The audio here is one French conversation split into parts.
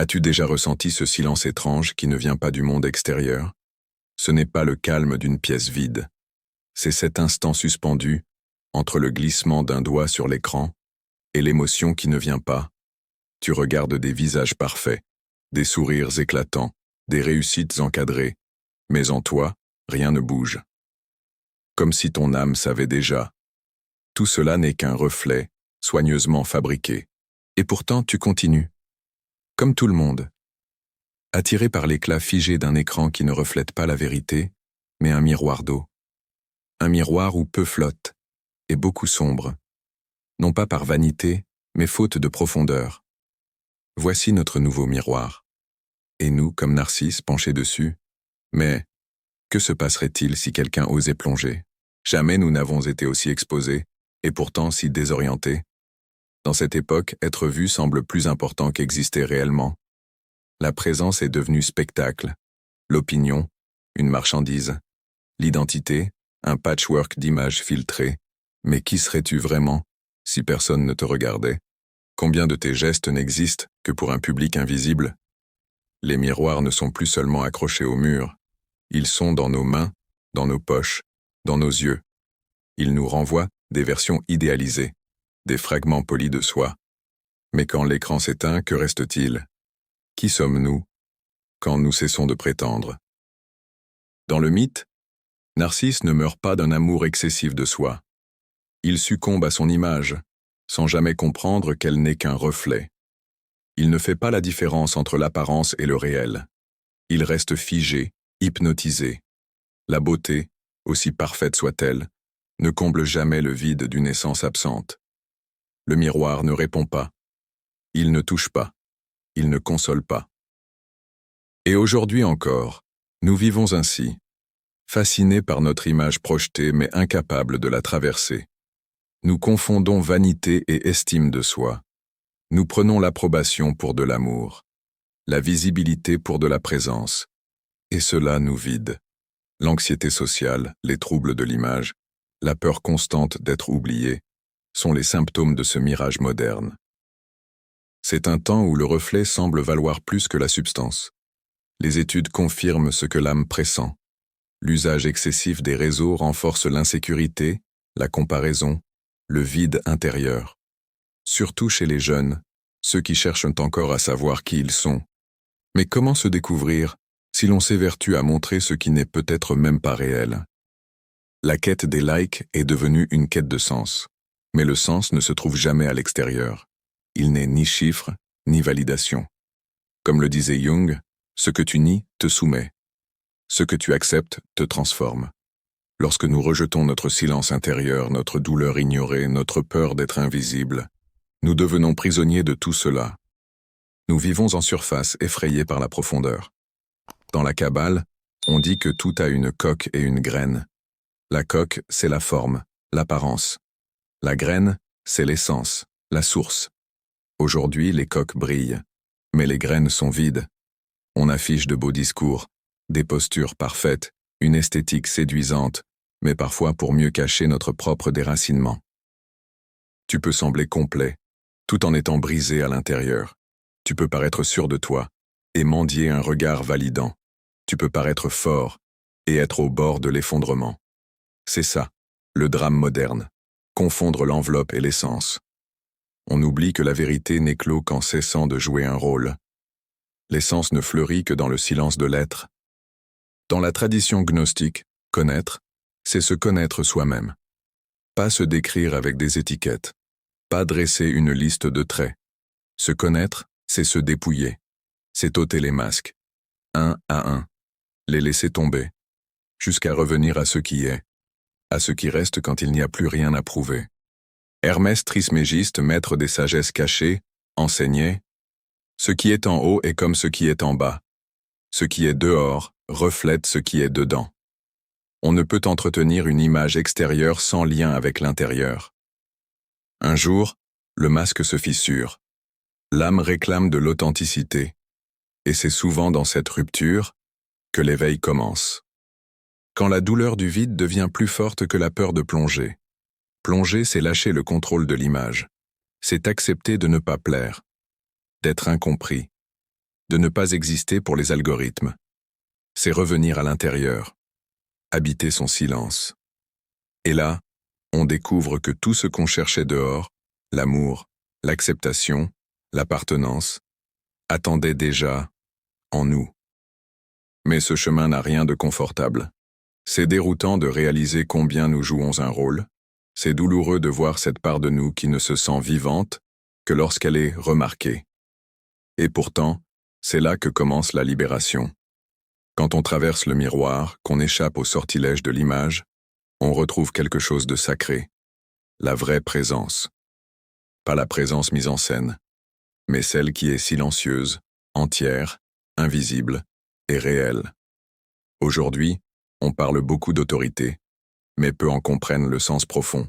As-tu déjà ressenti ce silence étrange qui ne vient pas du monde extérieur? Ce n'est pas le calme d'une pièce vide. C'est cet instant suspendu entre le glissement d'un doigt sur l'écran et l'émotion qui ne vient pas. Tu regardes des visages parfaits, des sourires éclatants, des réussites encadrées, mais en toi, rien ne bouge. Comme si ton âme savait déjà. Tout cela n'est qu'un reflet, soigneusement fabriqué. Et pourtant, tu continues. Comme tout le monde. Attiré par l'éclat figé d'un écran qui ne reflète pas la vérité, mais un miroir d'eau. Un miroir où peu flotte, et beaucoup sombre. Non pas par vanité, mais faute de profondeur. Voici notre nouveau miroir. Et nous, comme Narcisse, penchés dessus. Mais, que se passerait-il si quelqu'un osait plonger? Jamais nous n'avons été aussi exposés, et pourtant si désorientés. Dans cette époque, être vu semble plus important qu'exister réellement. La présence est devenue spectacle, l'opinion, une marchandise, l'identité, un patchwork d'images filtrées. Mais qui serais-tu vraiment, si personne ne te regardait? Combien de tes gestes n'existent que pour un public invisible? Les miroirs ne sont plus seulement accrochés au mur, ils sont dans nos mains, dans nos poches, dans nos yeux. Ils nous renvoient des versions idéalisées, des fragments polis de soi. Mais quand l'écran s'éteint, que reste-t-il? Qui sommes-nous quand nous cessons de prétendre? Dans le mythe, Narcisse ne meurt pas d'un amour excessif de soi. Il succombe à son image, sans jamais comprendre qu'elle n'est qu'un reflet. Il ne fait pas la différence entre l'apparence et le réel. Il reste figé, hypnotisé. La beauté, aussi parfaite soit-elle, ne comble jamais le vide d'une essence absente. Le miroir ne répond pas. Il ne touche pas. Il ne console pas. Et aujourd'hui encore, nous vivons ainsi, fascinés par notre image projetée mais incapables de la traverser. Nous confondons vanité et estime de soi. Nous prenons l'approbation pour de l'amour, la visibilité pour de la présence, et cela nous vide. L'anxiété sociale, les troubles de l'image, la peur constante d'être oublié, sont les symptômes de ce mirage moderne. C'est un temps où le reflet semble valoir plus que la substance. Les études confirment ce que l'âme pressent. L'usage excessif des réseaux renforce l'insécurité, la comparaison, le vide intérieur. Surtout chez les jeunes, ceux qui cherchent encore à savoir qui ils sont. Mais comment se découvrir si l'on s'évertue à montrer ce qui n'est peut-être même pas réel? La quête des likes est devenue une quête de sens. Mais le sens ne se trouve jamais à l'extérieur. Il n'est ni chiffre, ni validation. Comme le disait Jung, ce que tu nies te soumet. Ce que tu acceptes te transforme. Lorsque nous rejetons notre silence intérieur, notre douleur ignorée, notre peur d'être invisible, nous devenons prisonniers de tout cela. Nous vivons en surface, effrayés par la profondeur. Dans la Kabbale, on dit que tout a une coque et une graine. La coque, c'est la forme, l'apparence. La graine, c'est l'essence, la source. Aujourd'hui, les coques brillent, mais les graines sont vides. On affiche de beaux discours, des postures parfaites, une esthétique séduisante, mais parfois pour mieux cacher notre propre déracinement. Tu peux sembler complet, tout en étant brisé à l'intérieur. Tu peux paraître sûr de toi, et mendier un regard validant. Tu peux paraître fort, et être au bord de l'effondrement. C'est ça, le drame moderne. Confondre l'enveloppe et l'essence. On oublie que la vérité n'éclot qu'en cessant de jouer un rôle. L'essence ne fleurit que dans le silence de l'être. Dans la tradition gnostique, connaître, c'est se connaître soi-même. Pas se décrire avec des étiquettes. Pas dresser une liste de traits. Se connaître, c'est se dépouiller. C'est ôter les masques. Un à un. Les laisser tomber. Jusqu'à revenir à ce qui est. À ce qui reste quand il n'y a plus rien à prouver. Hermès Trismégiste, maître des sagesses cachées, enseignait « Ce qui est en haut est comme ce qui est en bas. Ce qui est dehors reflète ce qui est dedans. On ne peut entretenir une image extérieure sans lien avec l'intérieur. » Un jour, le masque se fissure. L'âme réclame de l'authenticité. Et c'est souvent dans cette rupture que l'éveil commence. Quand la douleur du vide devient plus forte que la peur de plonger. Plonger, c'est lâcher le contrôle de l'image. C'est accepter de ne pas plaire, d'être incompris. de ne pas exister pour les algorithmes. C'est revenir à l'intérieur, habiter son silence. Et là, on découvre que tout ce qu'on cherchait dehors, l'amour, l'acceptation, l'appartenance, attendait déjà en nous. Mais ce chemin n'a rien de confortable. C'est déroutant de réaliser combien nous jouons un rôle. C'est douloureux de voir cette part de nous qui ne se sent vivante que lorsqu'elle est remarquée. Et pourtant, c'est là que commence la libération. Quand on traverse le miroir, qu'on échappe au sortilège de l'image, on retrouve quelque chose de sacré, la vraie présence. Pas la présence mise en scène, mais celle qui est silencieuse, entière, invisible et réelle. Aujourd'hui, on parle beaucoup d'autorité, mais peu en comprennent le sens profond.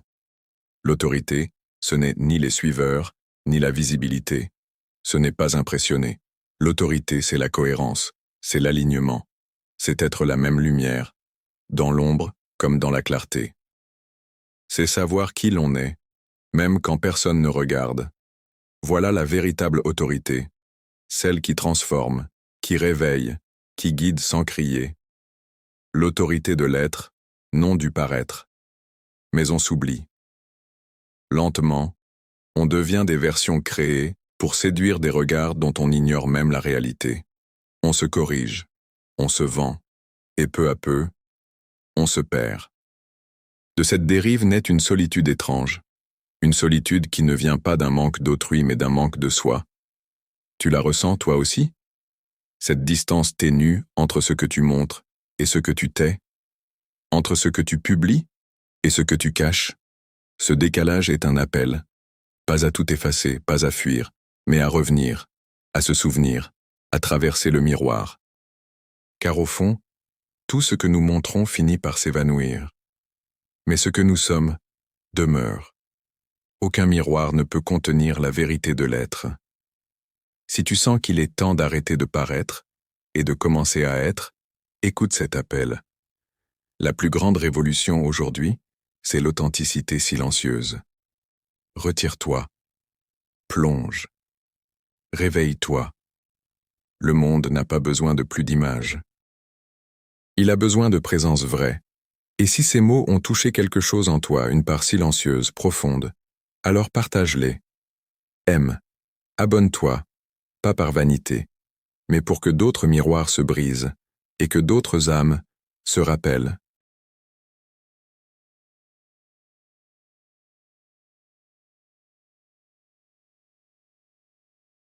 L'autorité, ce n'est ni les suiveurs, ni la visibilité. Ce n'est pas impressionner. L'autorité, c'est la cohérence, c'est l'alignement. C'est être la même lumière, dans l'ombre comme dans la clarté. C'est savoir qui l'on est, même quand personne ne regarde. Voilà la véritable autorité, celle qui transforme, qui réveille, qui guide sans crier. L'autorité de l'être, non du paraître. Mais on s'oublie. Lentement, on devient des versions créées pour séduire des regards dont on ignore même la réalité. On se corrige, on se vend, et peu à peu, on se perd. De cette dérive naît une solitude étrange, une solitude qui ne vient pas d'un manque d'autrui mais d'un manque de soi. Tu la ressens toi aussi? Cette distance ténue entre ce que tu montres et ce que tu tais, entre ce que tu publies et ce que tu caches. Ce décalage est un appel, pas à tout effacer, pas à fuir, mais à revenir, à se souvenir, à traverser le miroir. Car au fond, tout ce que nous montrons finit par s'évanouir. Mais ce que nous sommes demeure. Aucun miroir ne peut contenir la vérité de l'être. Si tu sens qu'il est temps d'arrêter de paraître et de commencer à être, écoute cet appel. La plus grande révolution aujourd'hui, c'est l'authenticité silencieuse. Retire-toi. Plonge. Réveille-toi. Le monde n'a pas besoin de plus d'images. Il a besoin de présence vraie. Et si ces mots ont touché quelque chose en toi, une part silencieuse, profonde, alors partage-les. Aime. Abonne-toi. Pas par vanité, mais pour que d'autres miroirs se brisent et que d'autres âmes se rappellent